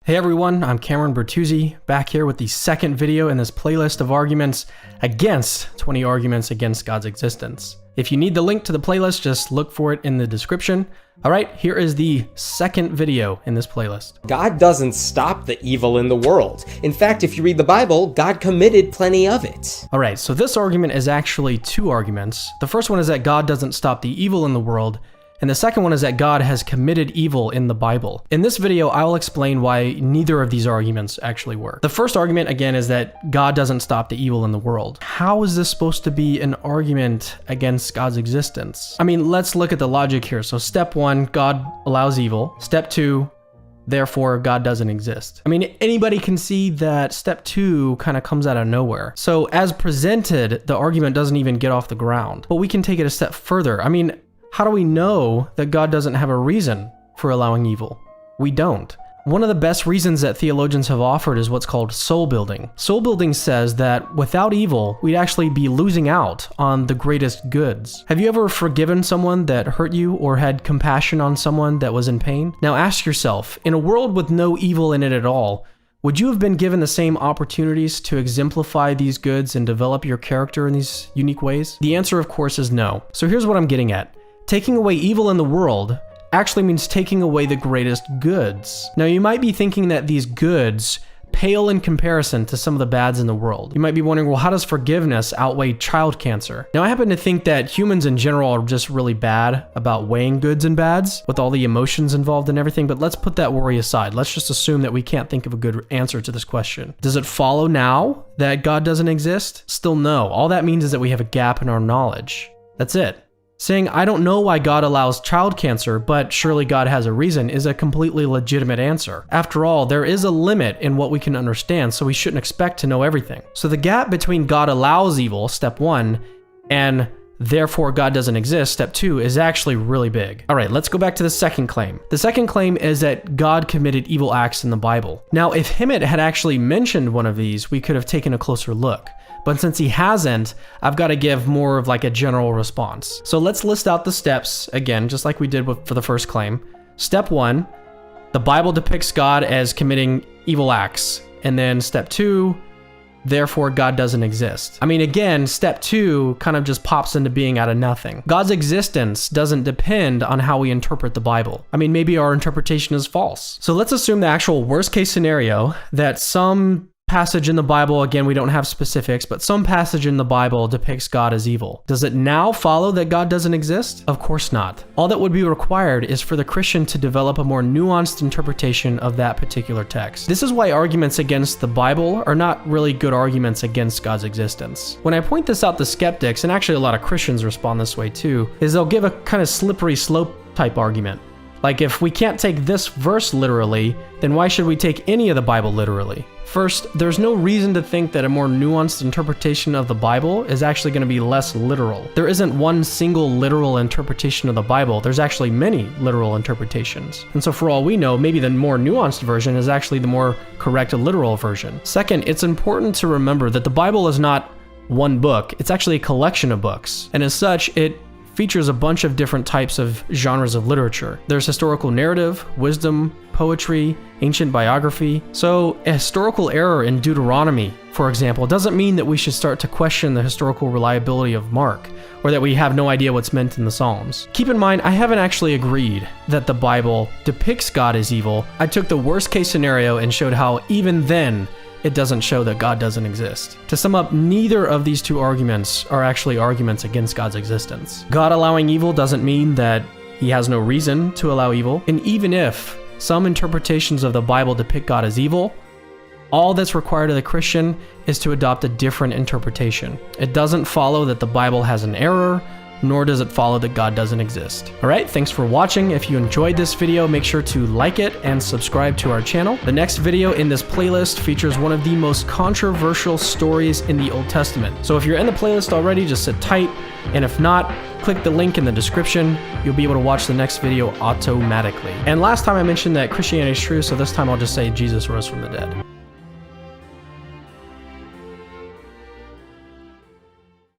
Hey everyone, I'm Камерон Bертуццi, back here with the second video in this playlist of arguments against 20 arguments against God's existence. If you need the link to the playlist, just look for it in the description. Alright, here is the second video in this playlist. God doesn't stop the evil in the world. In fact, if you read the Bible, God committed plenty of it. Alright, so this argument is actually two arguments. The first one is that God doesn't stop the evil in the world, and the second one is that God has committed evil in the Bible. In this video, I will explain why neither of these arguments actually work. The first argument, again, is that God doesn't stop the evil in the world. How is this supposed to be an argument against God's existence? I mean, let's look at the logic here. So step one, God allows evil. Step two, therefore God doesn't exist. I mean, anybody can see that step two kind of comes out of nowhere. So as presented, the argument doesn't even get off the ground. But we can take it a step further. I mean, how do we know that God doesn't have a reason for allowing evil? We don't. One of the best reasons that theologians have offered is what's called soul building. Soul building says that without evil, we'd actually be losing out on the greatest goods. Have you ever forgiven someone that hurt you or had compassion on someone that was in pain? Now ask yourself, in a world with no evil in it at all, would you have been given the same opportunities to exemplify these goods and develop your character in these unique ways? The answer, of course, is no. So here's what I'm getting at. Taking away evil in the world actually means taking away the greatest goods. Now, you might be thinking that these goods pale in comparison to some of the bads in the world. You might be wondering, well, how does forgiveness outweigh child cancer? Now, I happen to think that humans in general are just really bad about weighing goods and bads with all the emotions involved and everything, but let's put that worry aside. Let's just assume that we can't think of a good answer to this question. Does it follow now that God doesn't exist? Still no. All that means is that we have a gap in our knowledge. That's it. Saying, I don't know why God allows child cancer, but surely God has a reason, is a completely legitimate answer. After all, there is a limit in what we can understand, so we shouldn't expect to know everything. So the gap between God allows evil, step one, and therefore God doesn't exist, step two, is actually really big. All right, let's go back to the second claim. The second claim is that God committed evil acts in the Bible. Now, if Himmet had actually mentioned one of these, we could have taken a closer look. But since he hasn't, I've got to give more of like a general response. So let's list out the steps again, just like we did for the first claim. Step one, the Bible depicts God as committing evil acts. And then step two, therefore God doesn't exist. I mean, again, step two kind of just pops into being out of nothing. God's existence doesn't depend on how we interpret the Bible. I mean, maybe our interpretation is false. So let's assume the actual worst case scenario that some passage in the Bible, again, we don't have specifics, but some passage in the Bible depicts God as evil. Does it now follow that God doesn't exist? Of course not. All that would be required is for the Christian to develop a more nuanced interpretation of that particular text. This is why arguments against the Bible are not really good arguments against God's existence. When I point this out to skeptics, and actually a lot of Christians respond this way too, is they'll give a kind of slippery slope type argument. Like, if we can't take this verse literally, then why should we take any of the Bible literally? First, there's no reason to think that a more nuanced interpretation of the Bible is actually going to be less literal. There isn't one single literal interpretation of the Bible. There's actually many literal interpretations. And so for all we know, maybe the more nuanced version is actually the more correct literal version. Second, it's important to remember that the Bible is not one book. It's actually a collection of books. And as such, it features a bunch of different types of genres of literature. There's historical narrative, wisdom, poetry, ancient biography. So a historical error in Deuteronomy, for example, doesn't mean that we should start to question the historical reliability of Mark, or that we have no idea what's meant in the Psalms. Keep in mind, I haven't actually agreed that the Bible depicts God as evil. I took the worst case scenario and showed how even then, it doesn't show that God doesn't exist. To sum up, neither of these two arguments are actually arguments against God's existence. God allowing evil doesn't mean that He has no reason to allow evil. And even if some interpretations of the Bible depict God as evil, all that's required of the Christian is to adopt a different interpretation. It doesn't follow that the Bible has an error, nor does it follow that God doesn't exist. All right, thanks for watching. If you enjoyed this video, make sure to like it and subscribe to our channel. The next video in this playlist features one of the most controversial stories in the Old Testament. So if you're in the playlist already, just sit tight. And if not, click the link in the description. You'll be able to watch the next video automatically. And last time I mentioned that Christianity is true, so this time I'll just say Jesus rose from the dead.